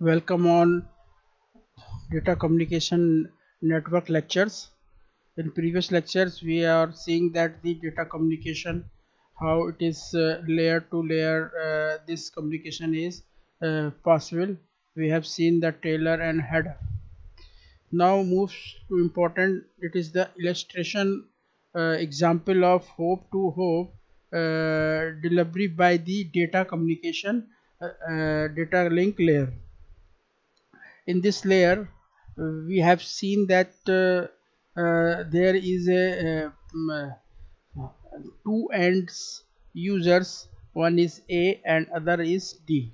Welcome on data communication network lectures. In previous lectures, we are seeing that the data communication, how it is layer to layer, this communication is possible. We have seen the trailer and header. Now moves to important. It is the illustration example of hope to hope delivery by the data communication data link layer. In this layer we have seen that there is a two ends users, one is A and other is D,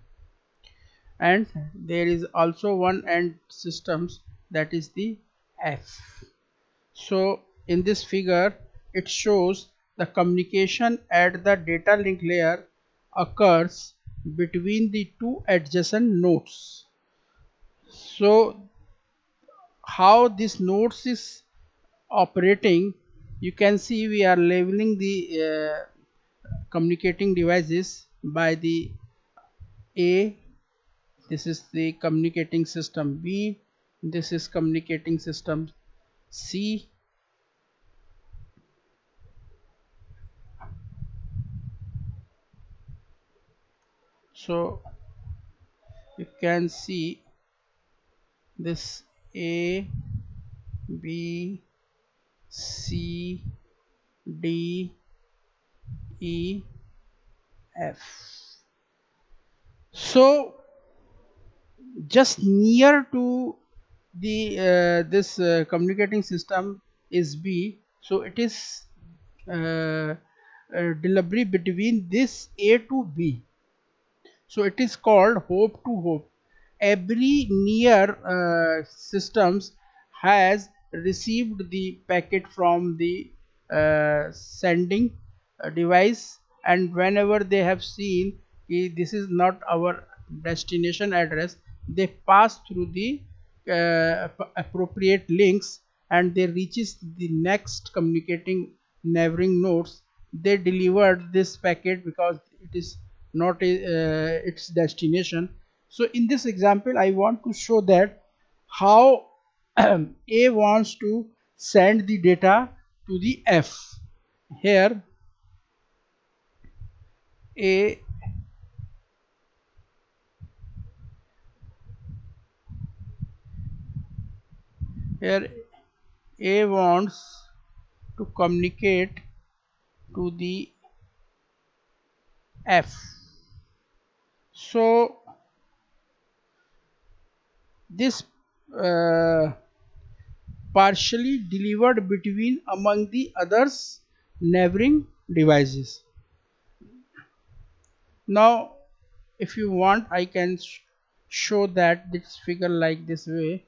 and there is also one end systems, that is the F. So in this figure it shows the communication at the data link layer occurs between the two adjacent nodes. So how this nodes is operating, you can see we are labeling the communicating devices by the A. This is the communicating system B, this is communicating system C. So you can see this A, B, C, D, E, F. So just near to the this communicating system is B, so it is delivery between this A to B, so it is called hope to hope. Every near systems has received the packet from the sending device, and whenever they have seen this is not our destination address, they pass through the appropriate links and they reaches the next communicating neighboring nodes. They delivered this packet because it is not its destination. So in this example I want to show that how A wants to send the data to the F. Here A here A wants to communicate to the F. So this uh, partially delivered between among the others neighboring devices. Now if you want I can show that this figure like this way.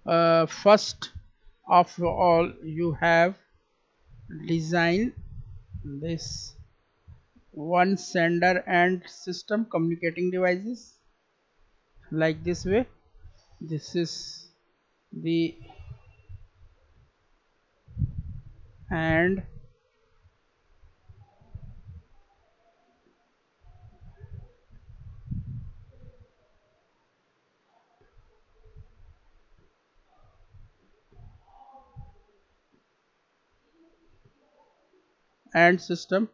First of all you have design this one sender and system communicating devices like this way. This is the and system.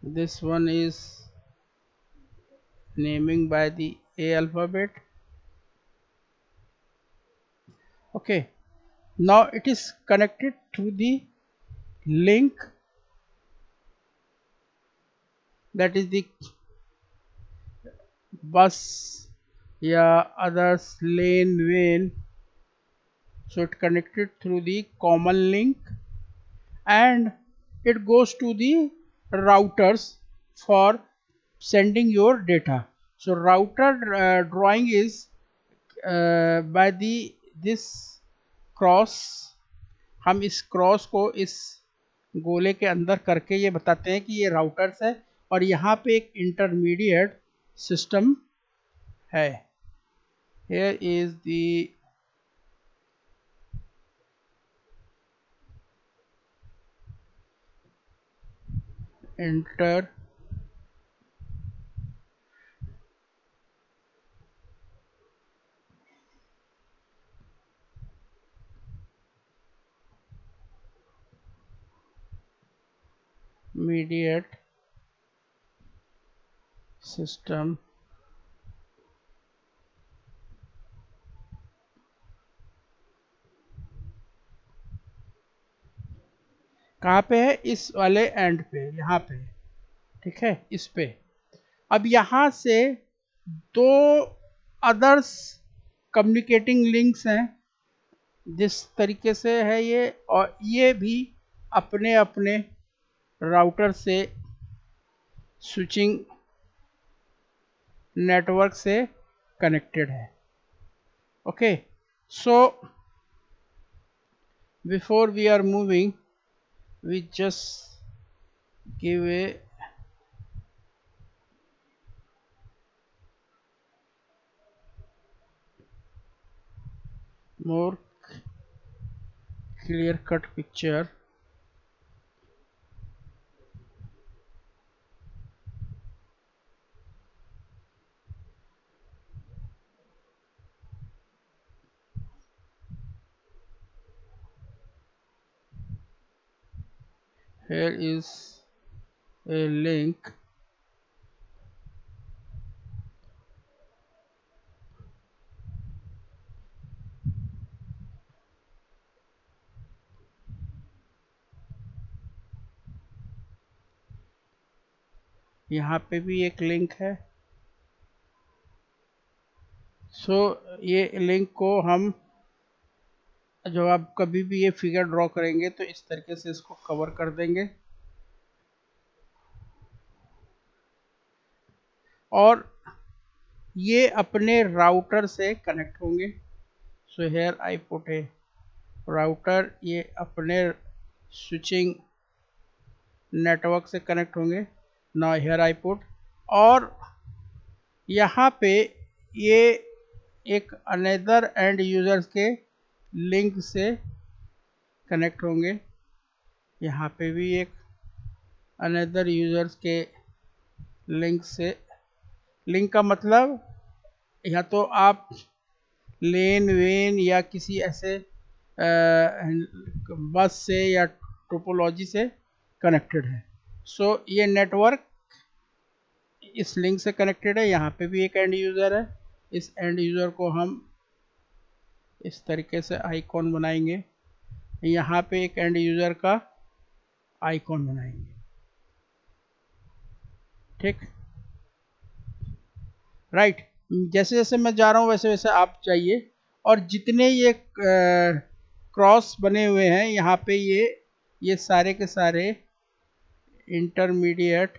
This one is naming by the A alphabet. Okay, now it is connected to the link, that is the bus या others lane vein. So it connected through the common link and it goes to the routers for sending your data. So router drawing is by the this cross. हम इस cross को इस गोले के अंदर करके ये बताते हैं कि ये राउटर्स है और यहाँ पे एक इंटरमीडिएट सिस्टम है. Here is the intermediate mediate system कहाँ पे है? इस वाले एंड पे, यहाँ पे, ठीक है, इस पे। अब यहाँ से दो अदर्स कम्युनिकेटिंग लिंक्स हैं, जिस तरीके से है ये, और ये भी अपने अपने राउटर से स्विचिंग नेटवर्क से कनेक्टेड है। Okay, so before we are moving, we just give a more clear cut picture. Here is a link. यहाँ पे भी एक लिंक है। सो ये लिंक को हम, जब आप कभी भी ये फिगर ड्रॉ करेंगे तो इस तरीके से इसको कवर कर देंगे, और ये अपने राउटर से कनेक्ट होंगे। So here I put A router, ये अपने स्विचिंग नेटवर्क से कनेक्ट होंगे। नाउ हियर आई पुट, और यहाँ पे ये एक अनदर एंड यूजर्स के लिंक से कनेक्ट होंगे। यहाँ पे भी एक अनदर यूजर्स के लिंक से, लिंक का मतलब या तो आप लेन वेन या किसी ऐसे बस से या टोपोलॉजी से कनेक्टेड है। सो ये नेटवर्क इस लिंक से कनेक्टेड है। यहाँ पे भी एक एंड यूज़र है। इस एंड यूज़र को हम इस तरीके से आइकॉन बनाएंगे। यहाँ पे एक एंड यूज़र का आइकॉन बनाएंगे, ठीक, राइट। जैसे जैसे मैं जा रहा हूँ वैसे वैसे आप जाइए, और जितने ये क्रॉस बने हुए हैं यहाँ पे, ये सारे के सारे इंटरमीडिएट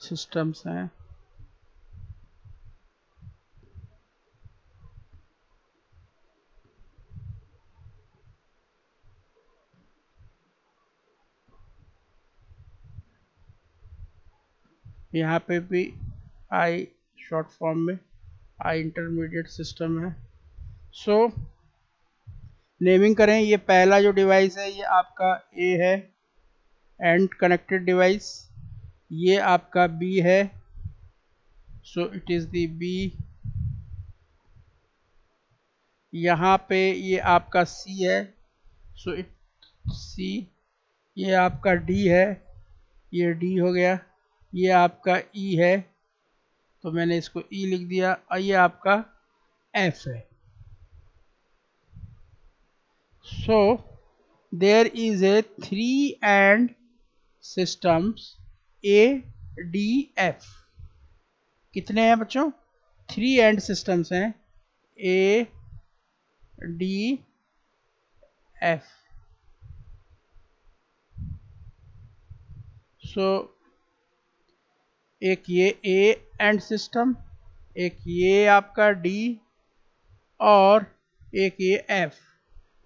सिस्टम्स हैं। यहाँ पे भी आई शॉर्ट फॉर्म में आई इंटरमीडिएट सिस्टम है। सो नेमिंग करें। ये पहला जो डिवाइस है ये आपका ए है, एंड कनेक्टेड डिवाइस। ये आपका बी है, so it is the B. यहाँ पे ये आपका सी है, सो इट सी। ये आपका डी है, ये डी हो गया। ये आपका ई है, तो मैंने इसको ई लिख दिया। और ये आपका एफ है। So there is a 3 end systems A D F. कितने हैं बच्चों? 3 एंड सिस्टम्स हैं ए डी एफ। सो एक ये ए एंड सिस्टम, एक ये आपका डी, और एक ये एफ।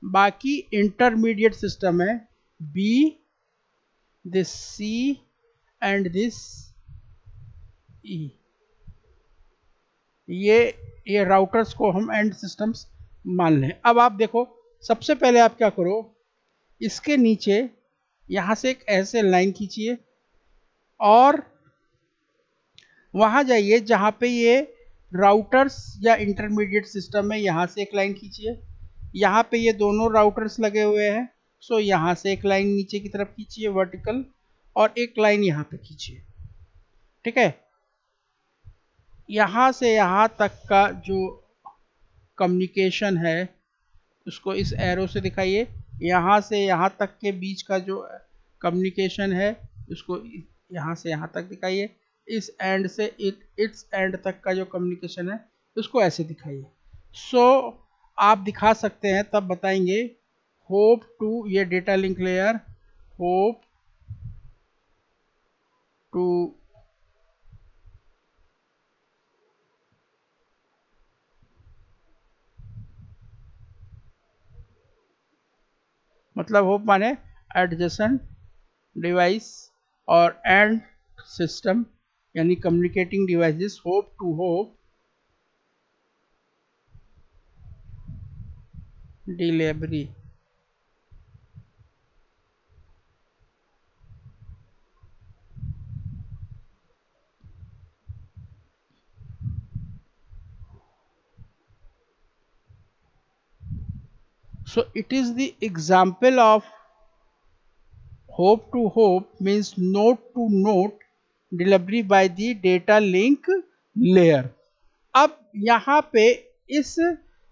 बाकी इंटरमीडिएट सिस्टम है B, this C and this E. ये राउटर्स को हम एंड सिस्टम्स मान लें। अब आप देखो, सबसे पहले आप क्या करो, इसके नीचे यहाँ से एक ऐसे लाइन खींचिए और वहाँ जाइए जहाँ पे ये राउटर्स या इंटरमीडिएट सिस्टम है, यहाँ से एक लाइन खींचिए। यहाँ पे ये दोनों राउटर्स लगे हुए हैं, सो यहाँ से एक लाइन नीचे की तरफ खींचिए वर्टिकल, और एक लाइन यहाँ पे खींचिए। ठीक है, यहाँ से यहाँ तक का जो कम्युनिकेशन है उसको इस एरो से दिखाइए। यहाँ से यहाँ तक के बीच का जो कम्युनिकेशन है उसको यहाँ से यहाँ तक दिखाइए। इस एंड से इट्स एंड तक का जो कम्युनिकेशन है उसको ऐसे दिखाइए। सो आप दिखा सकते हैं, तब बताएंगे होप टू, ये data link layer hop to मतलब होप माने एडजेसेंट डिवाइस और एंड सिस्टम यानी communicating devices, hop to hop delivery. So it is the example of hope to hope means node to node delivery by the data link layer। अब यहाँ पे इस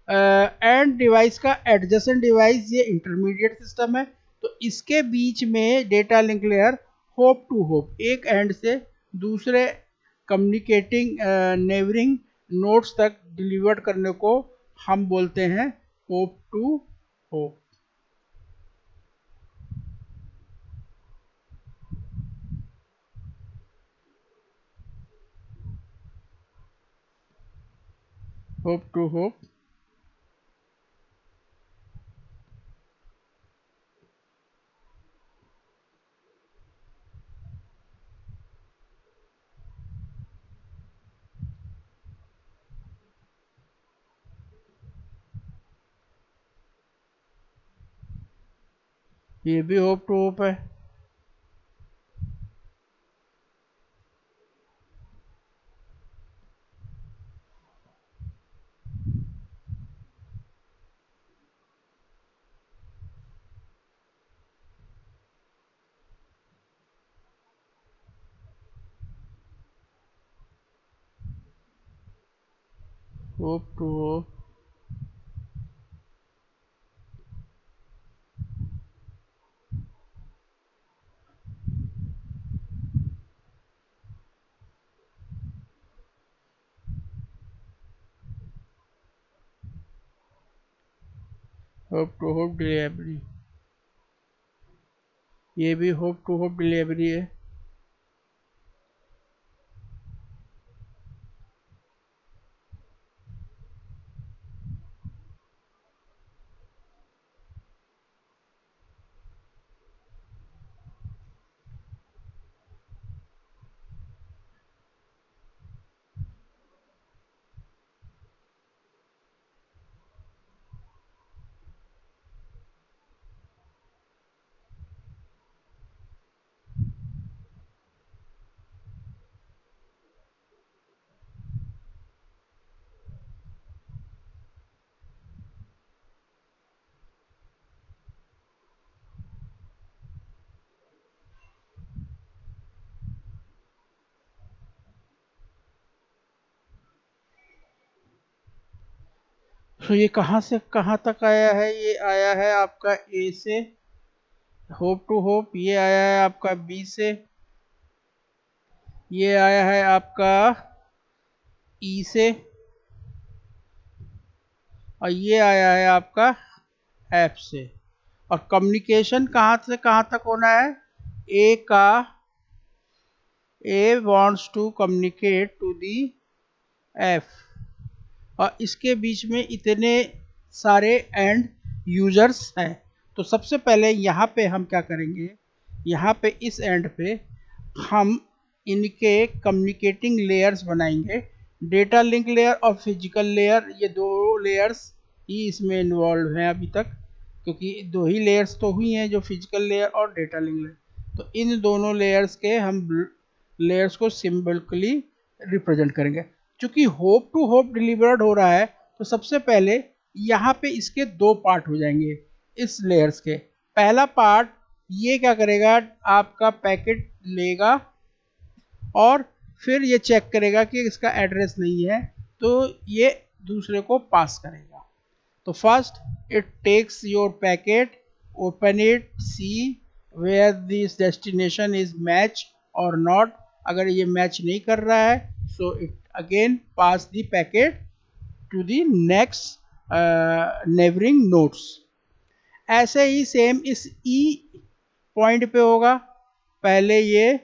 end device का adjacent device ये intermediate system है, तो इसके बीच में data link layer hop to hop एक एंड से दूसरे कम्युनिकेटिंग नेबरिंग नोड्स तक डिलीवर करने को हम बोलते हैं hop to hop. Hop to hop ये भी होप टू होप है। Hop to hop hop to hop delivery, ये भी होप टू होप डिलीवरी है। तो ये कहाँ से कहाँ तक आया है? ये आया है आपका ए से होप टू होप, ये आया है आपका बी से, ये आया है आपका ई से, और ये आया है आपका एफ से। और कम्युनिकेशन कहाँ से कहाँ तक होना है? A wants to communicate to the F, और इसके बीच में इतने सारे एंड यूजर्स हैं। तो सबसे पहले यहाँ पे हम क्या करेंगे, यहाँ पे इस एंड पे हम इनके कम्युनिकेटिंग लेयर्स बनाएंगे, डेटा लिंक लेयर और फिजिकल लेयर, ये दो लेयर्स ही इसमें इन्वॉल्व हैं अभी तक। क्योंकि दो ही लेयर्स तो हुई हैं, जो फिजिकल लेयर और डेटा लिंक लेयर। तो इन दोनों लेयर्स के हम लेयर्स को सिंबॉलिकली रिप्रेजेंट करेंगे। क्योंकि होप टू होप डिलीवर्ड हो रहा है, तो सबसे पहले यहाँ पे इसके दो पार्ट हो जाएंगे इस लेयर्स के। पहला पार्ट ये क्या करेगा, आपका पैकेट लेगा और फिर ये चेक करेगा कि इसका एड्रेस नहीं है, तो ये दूसरे को पास करेगा। तो first it takes your packet, open it, see where this destination is match और नॉट। अगर ये मैच नहीं कर रहा है, so it again pass the packet to the next neighbouring nodes. ऐसे ही सेम इस ई पॉइंट पे होगा, पहले ये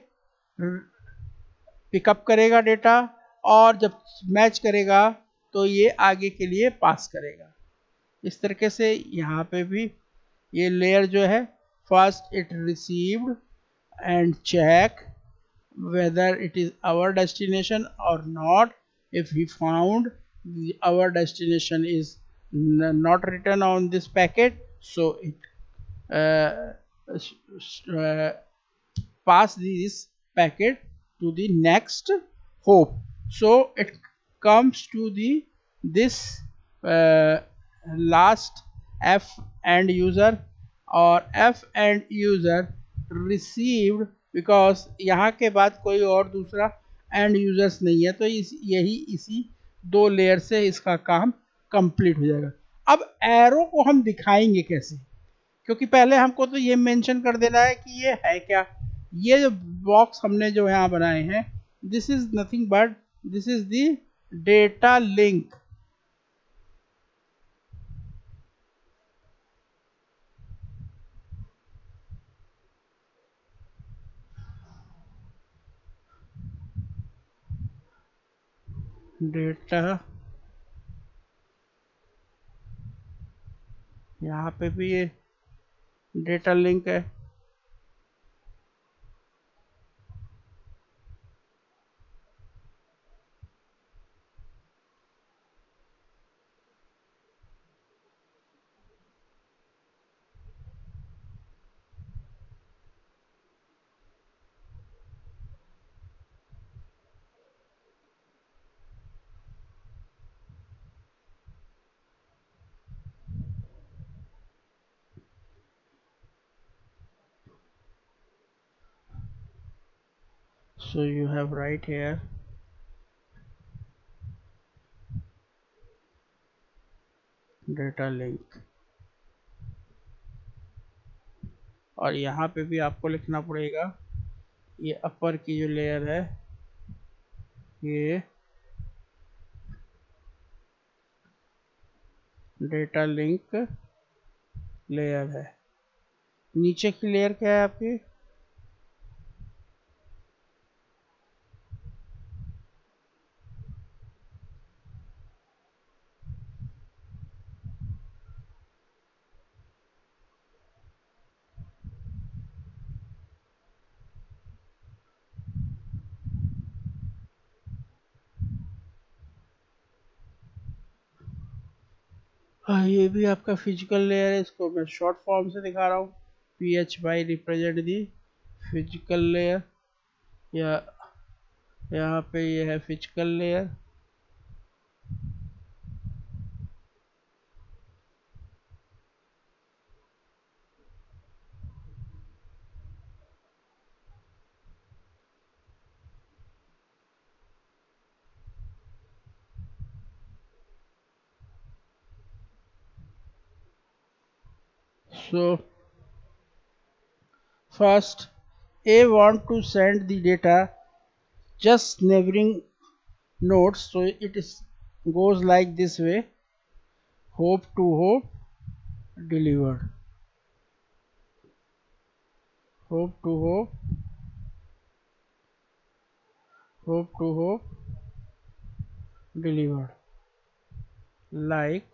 पिकअप करेगा डेटा और जब मैच करेगा तो ये आगे के लिए पास करेगा। इस तरीके से यहाँ पे भी ये लेयर जो है, first it received and check whether it is our destination or not. If we found our destination is not written on this packet, so it pass this packet to the next hope. So it comes to the this last F end user or F end user received, because यहाँ के बाद कोई और दूसरा and users नहीं है, तो इसी दो लेयर से इसका काम कंप्लीट हो जाएगा। अब एरो को हम दिखाएंगे कैसे, क्योंकि पहले हमको तो ये मेंशन कर देना है कि ये है क्या। ये जो बॉक्स हमने जो यहाँ बनाए हैं, this is nothing but this is the data link. Data यहाँ पे भी ये डेटा लिंक है। So you have right here data link, और यहाँ पे भी आपको लिखना पड़ेगा, ये अपर की जो लेयर है ये डेटा लिंक लेयर है। नीचे की लेयर क्या है आपकी, ये भी आपका फिजिकल लेयर है। इसको मैं शॉर्ट फॉर्म से दिखा रहा हूँ, PH by represent the physical layer, या यहाँ पे ये है physical layer. So first A want to send the data just neighboring nodes, so it is goes like this way, hope to hope delivered, hope to hope, hope to hope delivered, like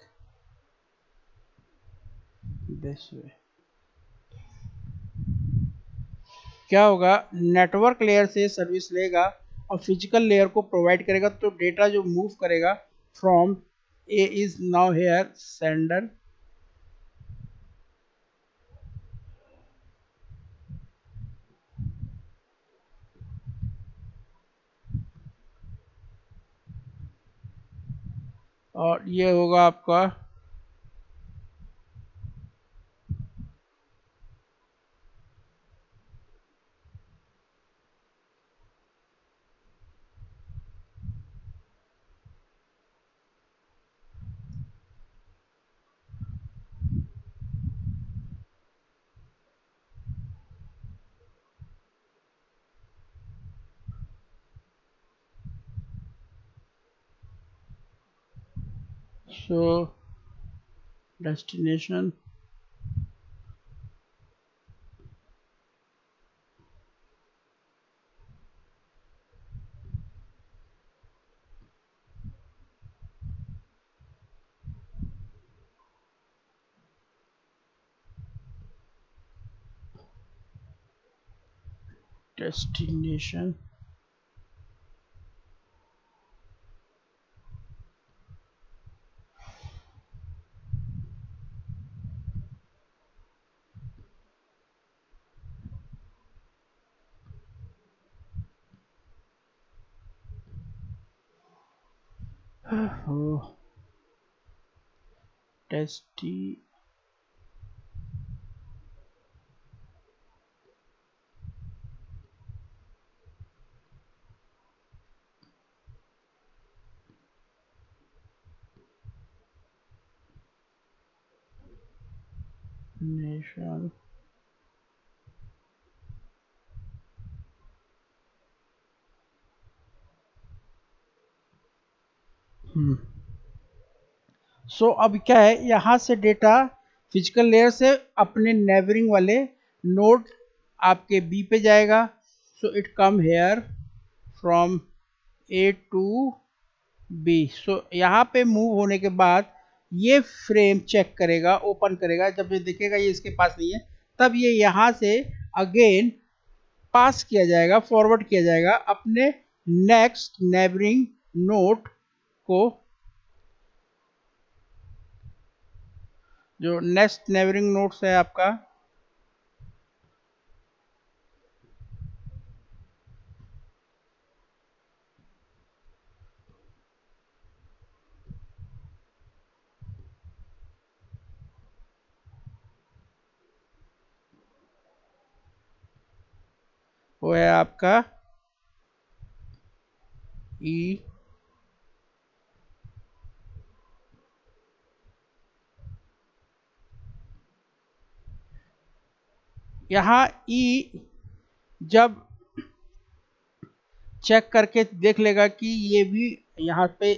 this way। क्या होगा, network layer से service लेगा और physical layer को provide करेगा, तो data जो move करेगा from A is now here sender और ये होगा आपका सो डेस्टिनेशन डेस्टिनेशन डेस्टिनेशन सो अब क्या है, यहाँ से डेटा फिजिकल लेयर से अपने नेबरिंग वाले नोड आपके बी पे जाएगा. So it come here from A to B. सो यहाँ पे मूव होने के बाद ये फ्रेम चेक करेगा, ओपन करेगा. जब ये देखेगा ये इसके पास नहीं है, तब ये यहाँ से अगेन पास किया जाएगा, फॉरवर्ड किया जाएगा अपने नेक्स्ट नेबरिंग नोड को. जो नेक्स्ट नेबरिंग नोड्स है आपका, वो है आपका ई. यहाँ ई जब चेक करके देख लेगा कि ये भी यहाँ पे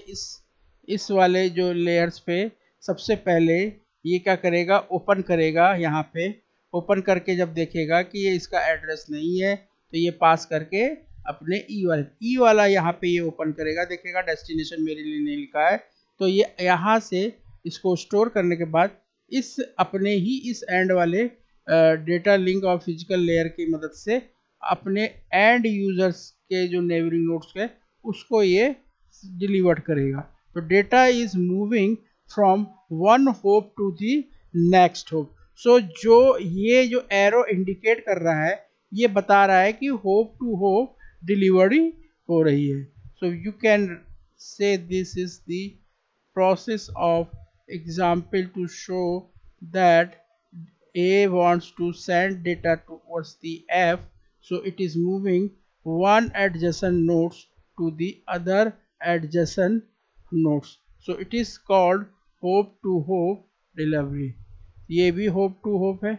इस वाले जो लेयर्स पे सबसे पहले ये क्या करेगा, ओपन करेगा. यहाँ पे ओपन करके जब देखेगा कि ये इसका एड्रेस नहीं है, तो ये पास करके अपने ई वाला यहाँ पे ये ओपन करेगा, देखेगा डेस्टिनेशन मेरे लिए नहीं लिखा है. तो ये यहाँ से इसको स्टोर करने के बाद इस अपने ही इस एंड वाले डेटा लिंक और फिजिकल लेयर की मदद से अपने एंड यूजर्स के जो नेबरिंग नोड्स है उसको ये डिलीवर करेगा. तो data is moving from one hop to the next hop. So जो ये जो एरो इंडिकेट कर रहा है, ये बता रहा है कि होप टू होप डिलीवरी हो रही है. So you can say this is the process of example to show that A wants to send data towards the F, so it is moving one adjacent nodes to the other adjacent nodes. So it is called hope to hope delivery. ये भी hope to hope है.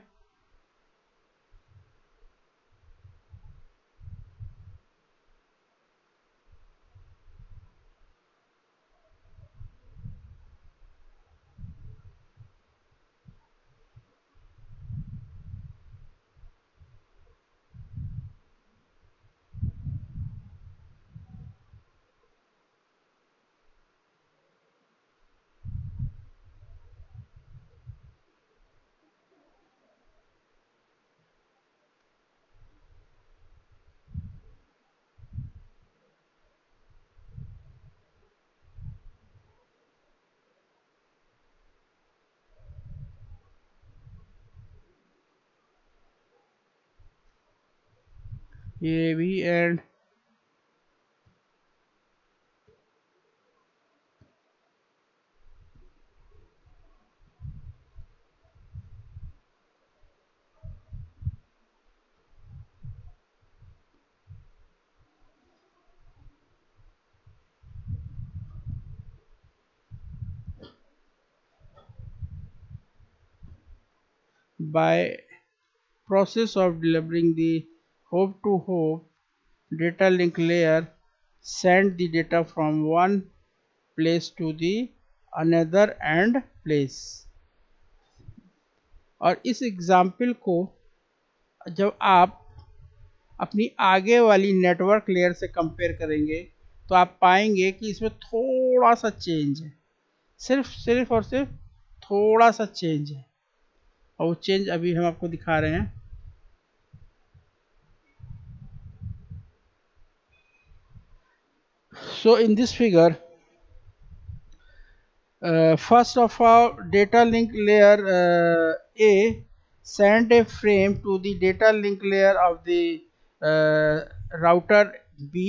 ये भी and by process of delivering the hop to hop data link layer send the data from one place to the another and place। और इस example को जब आप अपनी आगे वाली नेटवर्क लेयर से कंपेयर करेंगे तो आप पाएंगे कि इसमें थोड़ा सा चेंज है, सिर्फ और सिर्फ थोड़ा सा चेंज है, और वो चेंज अभी हम आपको दिखा रहे हैं। So in this figure, first of all, data link layer A send a frame to the data link layer of the router B।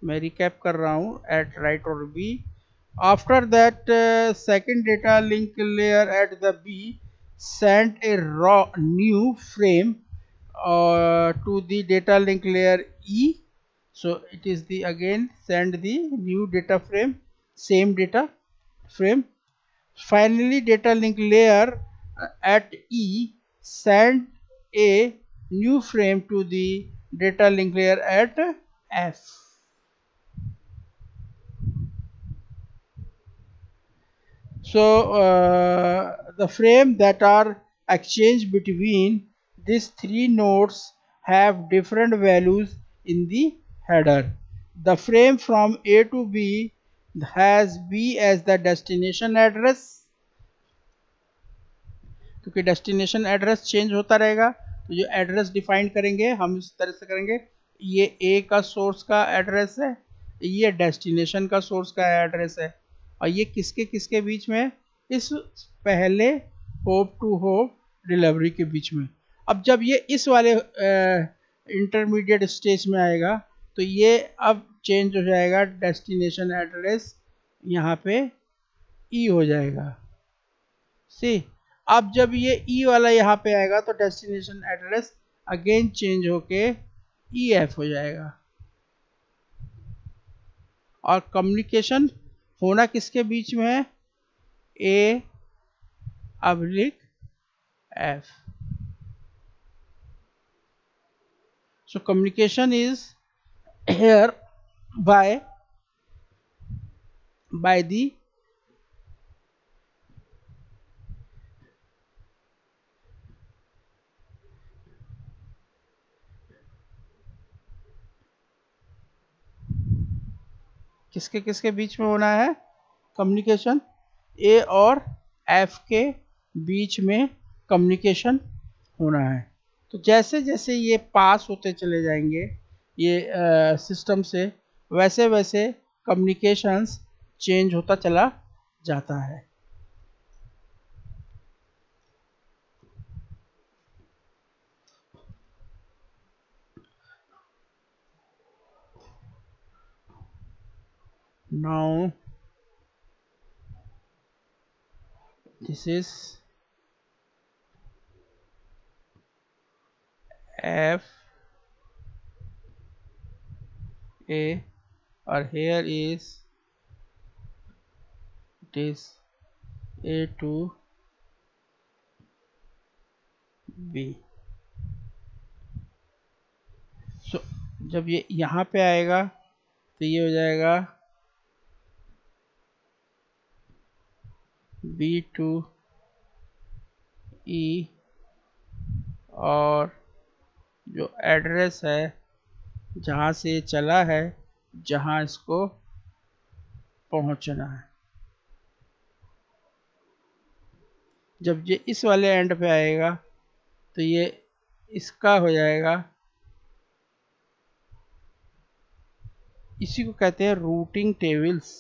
मैं recap कर रहा हूँ at router B। After that, second data link layer at the B sent a raw new frame to the data link layer E। So it is the again send the new data frame, same data frame। Finally data link layer at E send a new frame to the data link layer at F। So the frame that are exchanged between these three nodes have different values in the header। The frame from A to B has B as the destination address, क्योंकि destination address change होता रहेगा तो जो address define करेंगे हम इस तरह से करेंगे, ये ए का सोर्स का एड्रेस है, ये डेस्टिनेशन का सोर्स का एड्रेस है, और ये किसके किसके बीच में, इस पहले होप टू होप डिलीवरी के बीच में। अब जब ये इस वाले इंटरमीडिएट स्टेज में आएगा तो ये अब चेंज हो जाएगा, डेस्टिनेशन एड्रेस यहाँ पे ई हो जाएगा। सी अब जब ये ई वाला यहाँ पे आएगा तो डेस्टिनेशन एड्रेस अगेन चेंज होके ई एफ हो जाएगा। और कम्युनिकेशन होना किसके बीच में है, ए अब्लिक F. So communication is here by the किसके किसके बीच में होना है, कम्युनिकेशन ए और एफ के बीच में कम्युनिकेशन होना है। तो जैसे जैसे ये पास होते चले जाएंगे ये सिस्टम से, वैसे वैसे कम्युनिकेशंस चेंज होता चला जाता है। Now this is F A और here is it is A to B। So जब ये यहाँ पे आएगा तो ये हो जाएगा B to E, और जो एड्रेस है जहाँ से चला है, जहाँ इसको पहुँचना है, जब ये इस वाले एंड पे आएगा तो ये इसका हो जाएगा, इसी को कहते हैं रूटिंग टेबल्स।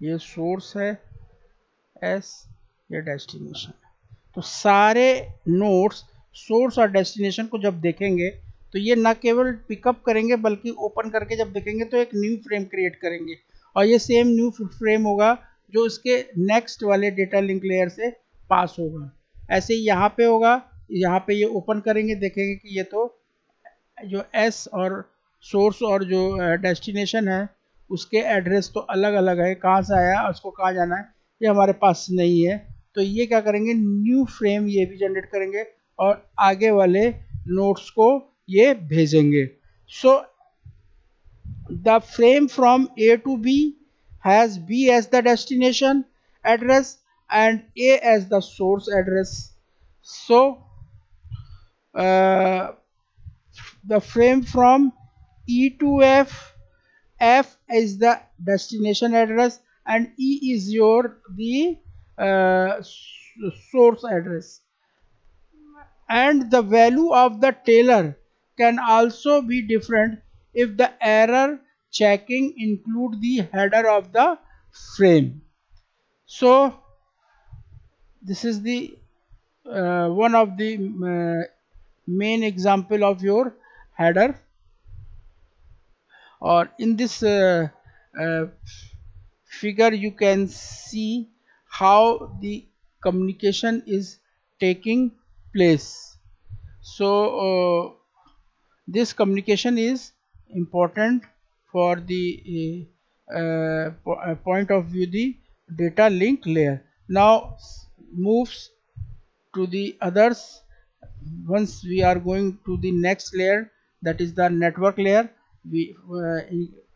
ये सोर्स है एस ये डेस्टिनेशन। तो सारे नोड्स सोर्स और डेस्टिनेशन को जब देखेंगे तो ये ना केवल पिकअप करेंगे बल्कि ओपन करके जब देखेंगे तो एक न्यू फ्रेम क्रिएट करेंगे, और ये सेम न्यू फ्रेम होगा जो उसके नेक्स्ट वाले डेटा लिंक लेयर से पास होगा। ऐसे ही यहाँ पे होगा, यहाँ पे ये ओपन करेंगे देखेंगे कि ये तो जो एस और सोर्स और जो डेस्टिनेशन है उसके एड्रेस तो अलग अलग है, कहाँ से आया उसको कहाँ जाना है ये हमारे पास नहीं है। तो ये क्या करेंगे, न्यू फ्रेम ये भी जनरेट करेंगे और आगे वाले नोड्स को ये भेजेंगे। So the frame from A to B has B as the destination address and A as the source address. So the frame from E to F, F is the destination address and E is the source address. And the value of the Taylor can also be different if the error checking include the header of the frame. So this is the one of the main example of your header, or in this figure you can see how the communication is taking place. So this communication is important for the point of view the data link layer. Now moves to the others. Once we are going to the next layer, that is the network layer, we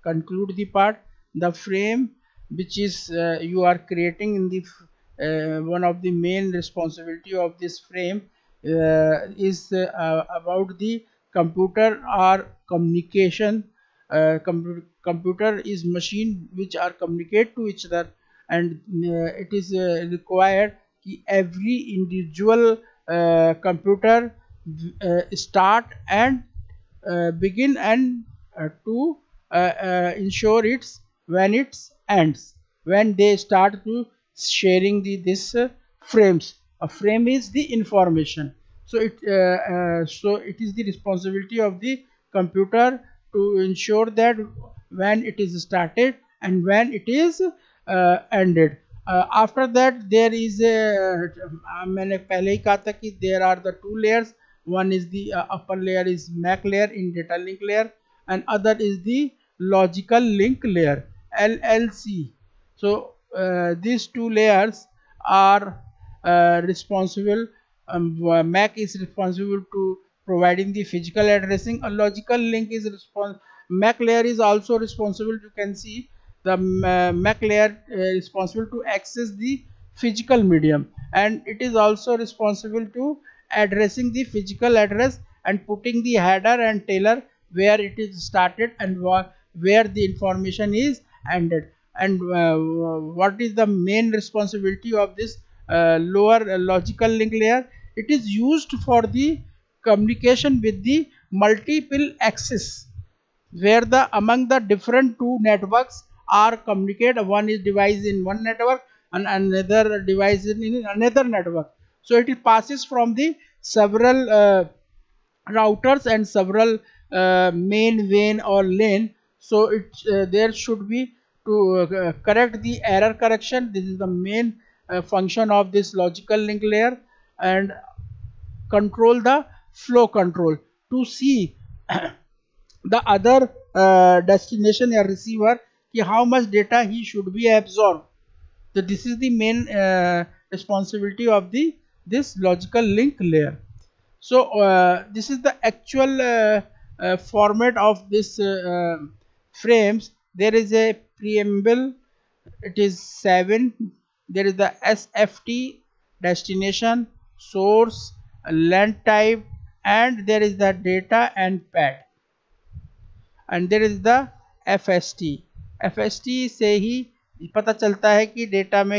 conclude the part. The frame which is you are creating in the one of the main responsibility of this frame is about the computer or communication. Computer is machine which are communicate to each other, and it is required कि every individual computer start and begin and to ensure its when it ends, when they start to sharing this frames. A frame is the information, so it is the responsibility of the computer to ensure that when it is started and when it is ended. After that there is a मैंने पहले ही कहा था कि there are the two layers. One is the upper layer is MAC layer in data link layer, and other is the logical link layer, LLC. So these two layers are responsible. MAC is responsible to providing the physical addressing. A logical link is MAC layer is also responsible. You can see the MAC layer responsible to access the physical medium, and it is also responsible to addressing the physical address and putting the header and Taylor where it is started and where the information is ended. And what is the main responsibility of this lower logical link layer? It is used for the communication with the multiple access, where the among the different two networks are communicate. One is device in one network and another device in another network. So it passes from the several routers and several main vein or lane. So it there should be to correct the error correction. This is the main function of this logical link layer, and control the flow control to see the other destination or receiver ki how much data he should be absorbed. So this is the main responsibility of this logical link layer. So this is the actual format of this frames. There is a preamble, it is 7. There is the SFT, destination, source, length type, and there is the data and pad, and there is the FST. FST से ही पता चलता है कि data में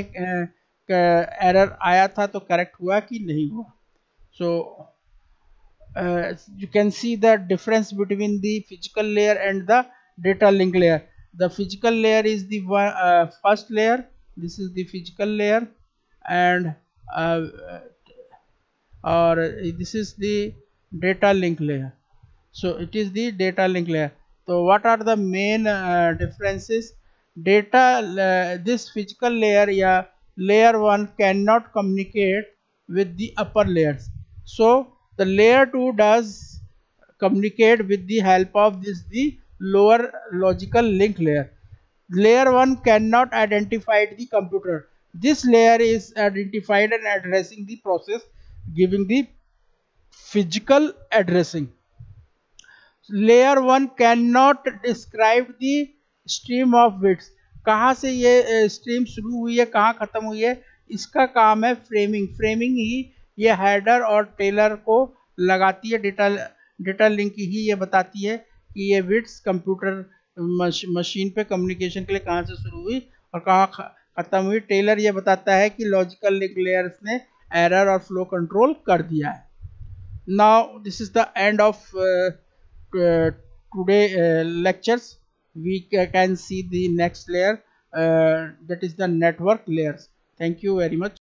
error आया था तो correct हुआ कि नहीं हुआ. So you can see the difference between the physical layer and the data link layer. The physical layer is the first layer. This is the physical layer, and uh, or this is the data link layer. So it is the data link layer. So what are the main differences? Data this physical layer, yeah, layer 1 cannot communicate with the upper layers, so the layer 2 does communicate with the help of this the lower logical link layer. Layer 1 cannot identify the computer. This layer is identified and addressing the process, giving the physical addressing. Layer one can not describe the stream of bits, कहाँ से ये stream शुरू हुई है कहाँ ख़त्म हुई है, इसका काम है फ्रेमिंग। फ्रेमिंग ही ये हेडर और टेलर को लगाती है, डेटा लिंक ही ये बताती है कि ये बिट्स कंप्यूटर मशीन पे कम्युनिकेशन के लिए कहाँ से शुरू हुई और कहाँ ख़त्म हुई। टेलर ये बताता है कि लॉजिकल लिंक लेयर्स ने एरर और फ्लो कंट्रोल कर दिया है। Now this is the end of today lectures. We can see the next layer, that is the network layers. Thank you very much.